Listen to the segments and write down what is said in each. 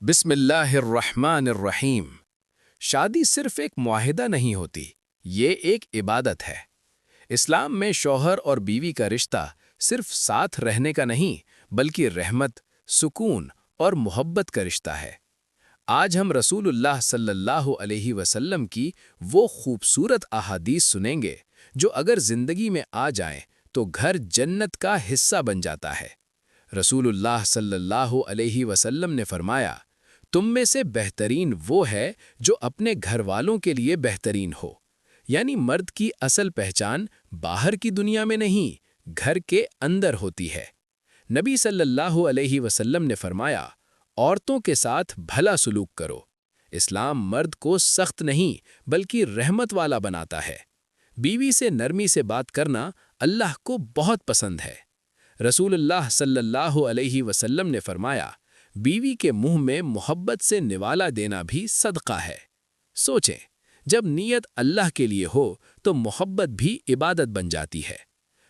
بسم اللہ الرحمن الرحیم۔ شادی صرف ایک معاہدہ نہیں ہوتی، یہ ایک عبادت ہے۔ اسلام میں شوہر اور بیوی کا رشتہ صرف ساتھ رہنے کا نہیں، بلکہ رحمت، سکون اور محبت کا رشتہ ہے۔ آج ہم رسول اللہ صلی اللہ علیہ وسلم کی وہ خوبصورت احادیث سنیں گے جو اگر زندگی میں آ جائیں تو گھر جنت کا حصہ بن جاتا ہے۔ رسول اللہ صلی اللہ علیہ وسلم نے فرمایا، تم میں سے بہترین وہ ہے جو اپنے گھر والوں کے لیے بہترین ہو۔ یعنی مرد کی اصل پہچان باہر کی دنیا میں نہیں، گھر کے اندر ہوتی ہے۔ نبی صلی اللہ علیہ وسلم نے فرمایا، عورتوں کے ساتھ بھلا سلوک کرو۔ اسلام مرد کو سخت نہیں بلکہ رحمت والا بناتا ہے۔ بیوی سے نرمی سے بات کرنا اللہ کو بہت پسند ہے۔ رسول اللہ صلی اللہ علیہ وسلم نے فرمایا، بیوی کے منہ میں محبت سے نوالا دینا بھی صدقہ ہے۔ سوچیں، جب نیت اللہ کے لیے ہو تو محبت بھی عبادت بن جاتی ہے۔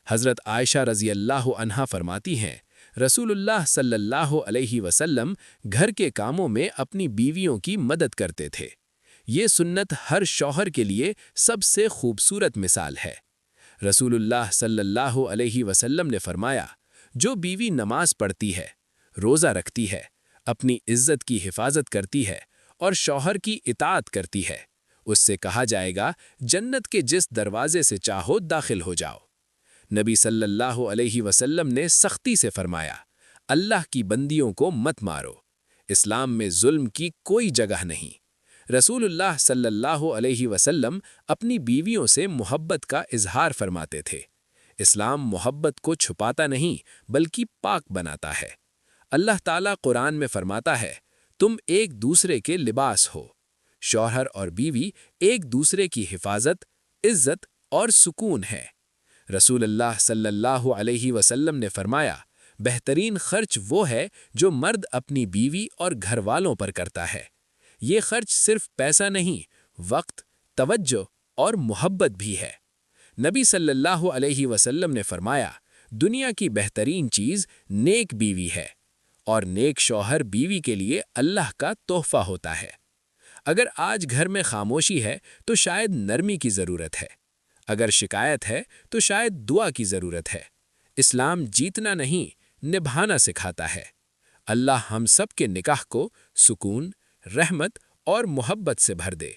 حضرت عائشہ رضی اللہ عنہا فرماتی ہیں، رسول اللہ صلی اللہ علیہ وسلم گھر کے کاموں میں اپنی بیویوں کی مدد کرتے تھے۔ یہ سنت ہر شوہر کے لیے سب سے خوبصورت مثال ہے۔ رسول اللہ صلی اللہ علیہ وسلم نے فرمایا، جو بیوی نماز پڑھتی ہے، روزہ رکھتی ہے، اپنی عزت کی حفاظت کرتی ہے اور شوہر کی اطاعت کرتی ہے، اس سے کہا جائے گا جنت کے جس دروازے سے چاہو داخل ہو جاؤ۔ نبی صلی اللہ علیہ وسلم نے سختی سے فرمایا، اللہ کی بندیوں کو مت مارو۔ اسلام میں ظلم کی کوئی جگہ نہیں۔ رسول اللہ صلی اللہ علیہ وسلم اپنی بیویوں سے محبت کا اظہار فرماتے تھے۔ اسلام محبت کو چھپاتا نہیں بلکہ پاک بناتا ہے۔ اللہ تعالیٰ قرآن میں فرماتا ہے، تم ایک دوسرے کے لباس ہو۔ شوہر اور بیوی ایک دوسرے کی حفاظت، عزت اور سکون ہے۔ رسول اللہ صلی اللہ علیہ وسلم نے فرمایا، بہترین خرچ وہ ہے جو مرد اپنی بیوی اور گھر والوں پر کرتا ہے۔ یہ خرچ صرف پیسہ نہیں، وقت، توجہ اور محبت بھی ہے۔ نبی صلی اللہ علیہ وسلم نے فرمایا، دنیا کی بہترین چیز نیک بیوی ہے، اور نیک شوہر بیوی کے لیے اللہ کا تحفہ ہوتا ہے۔ اگر آج گھر میں خاموشی ہے تو شاید نرمی کی ضرورت ہے، اگر شکایت ہے تو شاید دعا کی ضرورت ہے۔ اسلام جیتنا نہیں، نبھانا سکھاتا ہے۔ اللہ ہم سب کے نکاح کو سکون، رحمت اور محبت سے بھر دے۔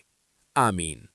آمین۔